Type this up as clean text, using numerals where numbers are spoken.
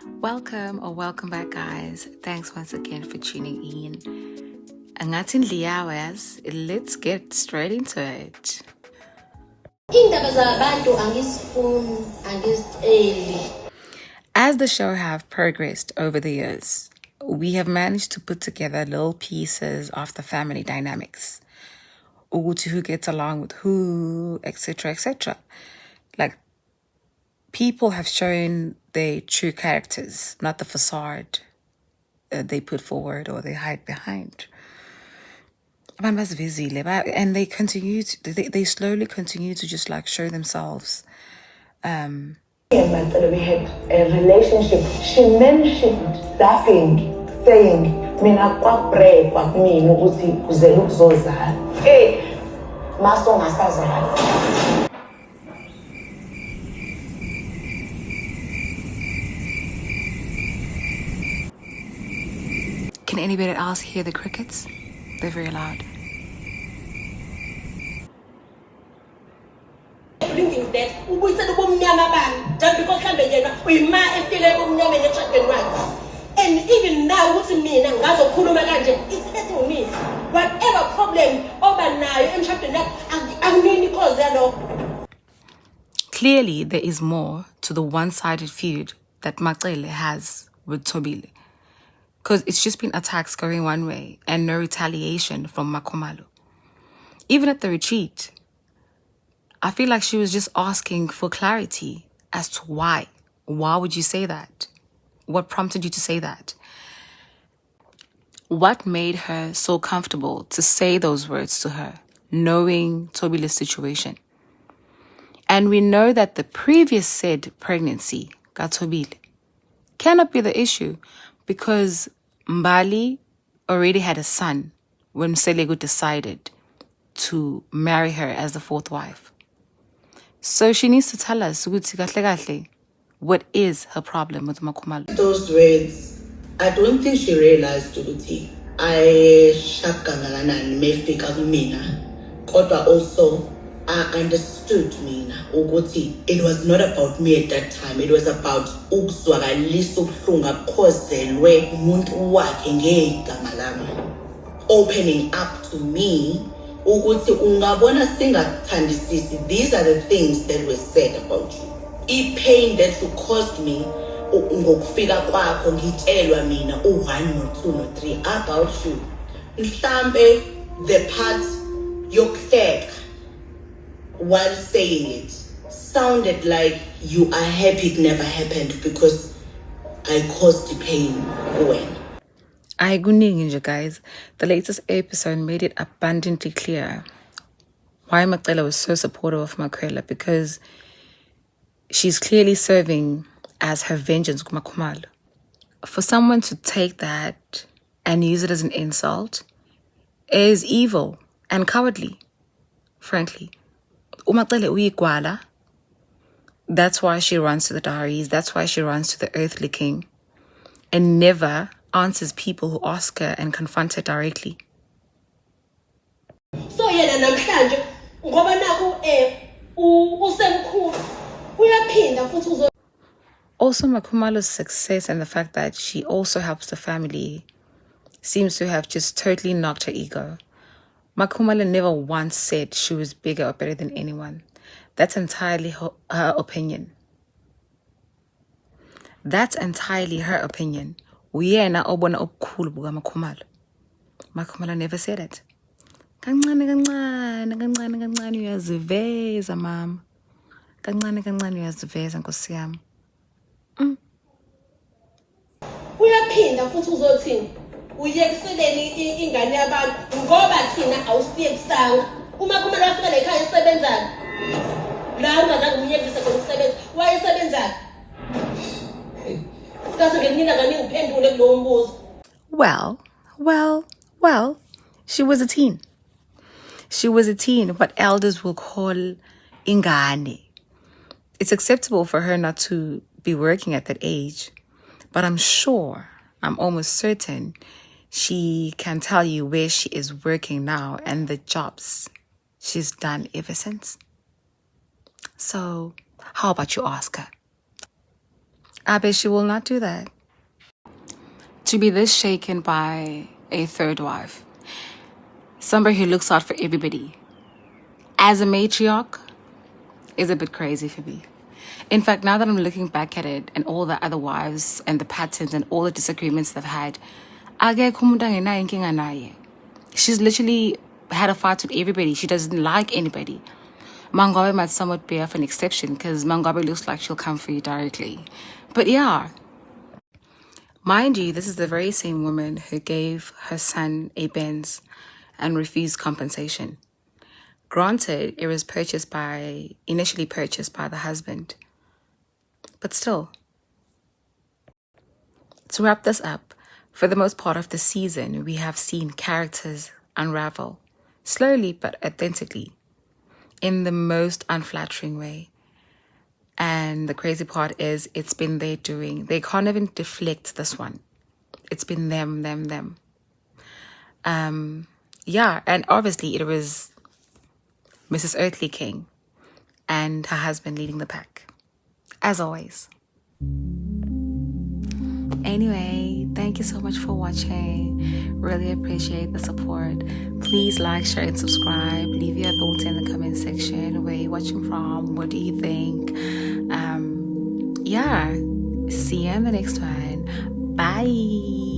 Welcome or welcome back, guys. Thanks once again for tuning in. Angatin hours. Let's get straight into it. As the show have progressed over the years, we have managed to put together little pieces of the family dynamics. Uguti who gets along with who, etc., etc. Like, people have shown their true characters, not the facade they put forward or they hide behind. And they continue to, they slowly continue to just like show themselves. And my fellow, we had a relationship. She mentioned laughing, saying, "Mina kwapre kwakmini ukuthi kuzela ukuzozala." Maso ngasazala. Can anybody else hear the crickets? They're very loud. Thinking that just because and even now it's hurting me. Whatever problem Clearly, there is more to the one-sided feud that Matsele has with Tobile. Because it's just been attacks going one way and no retaliation from Makomalo. Even at the retreat, I feel like she was just asking for clarity as to why. Why would you say that? What prompted you to say that? What made her so comfortable to say those words to her, knowing Tobile's situation? And we know that the previous said pregnancy, Tobile, cannot be the issue because Mbali already had a son when Selego decided to marry her as the fourth wife. So she needs to tell us what is her problem with Makumalo. Those words, I don't think she realized ukuthi I shakangalana mefika kumina. Kodwa also I understood mina ukuthi it was not about me at that time. It was about ukuzwakalisa ubuhlungu akhozelwe umuntu wakhe ngegama lami. Opening up to me ukuthi ungabona singathandisisi. These are the things that were said about you. I-pain that you caused me ngokufika kwakho ngitshelwa mina u1 no2 no3 about you. Mhlambe the part yokuhleka while saying it sounded like you are happy it never happened because I caused the pain when. Ayikuningi, guys. The latest episode made it abundantly clear why Matsela was so supportive of Makwela, because she's clearly serving as her vengeance kumakhumalo. For someone to take that and use it as an insult is evil and cowardly, frankly. Umatsele uyigwala. That's why she runs to the diaries. That's why she runs to the earthly king and never answers people who ask her and confront her directly. So yena namhlanje ngoba naku usemkhulu uyaphinda futhi uzo. Also, Makumalo's success and the fact that she also helps the family seems to have just totally knocked her ego. Makumalo never once said she was bigger or better than anyone. That's entirely her opinion. That's entirely her opinion. Uyena obona obukhulu buka Makumalo. Makumalo never said it. Kancane uyaziveza mama. Kancane uyaziveza nkosi yami. Uyaphinda futhi uzothini uyekiseleni ingane yabantu ngoba thina awusiyekisanga uma kumele afike la ekhaya esebenzana la ungazange umyekise khona ukusebenza wayesebenzayo kaze ngenina ngani ngiphendule kulowo mbuzo. Well, she was a teen. She was a teen, what elders will call ingane. It's acceptable for her not to be working at that age, but I'm almost certain she can tell you where she is working now and the jobs she's done ever since. So how about you ask her? I bet she will not do that. To be this shaken by a third wife, somebody who looks out for everybody, as a matriarch, is a bit crazy for me. In fact, now that I'm looking back at it and all the other wives and the patterns and all the disagreements they've had, she's literally had a fight with everybody. She doesn't like anybody. Mangabe might somewhat be of an exception because Mangabe looks like she'll come for you directly. But yeah, mind you, this is the very same woman who gave her son a Benz and refused compensation. Granted, it was initially purchased by the husband. But still. To wrap this up, for the most part of the season, we have seen characters unravel, slowly but authentically, in the most unflattering way. And the crazy part is it's been their doing. They can't even deflect this one. It's been them. Yeah, and obviously it was Mrs. Earthly King and her husband leading the pack, as always. Anyway, thank you so much for watching. Really appreciate the support. Please like, share, and subscribe. Leave your thoughts in the comment section. Where you're watching from? What do you think? Yeah, see you in the next one. Bye.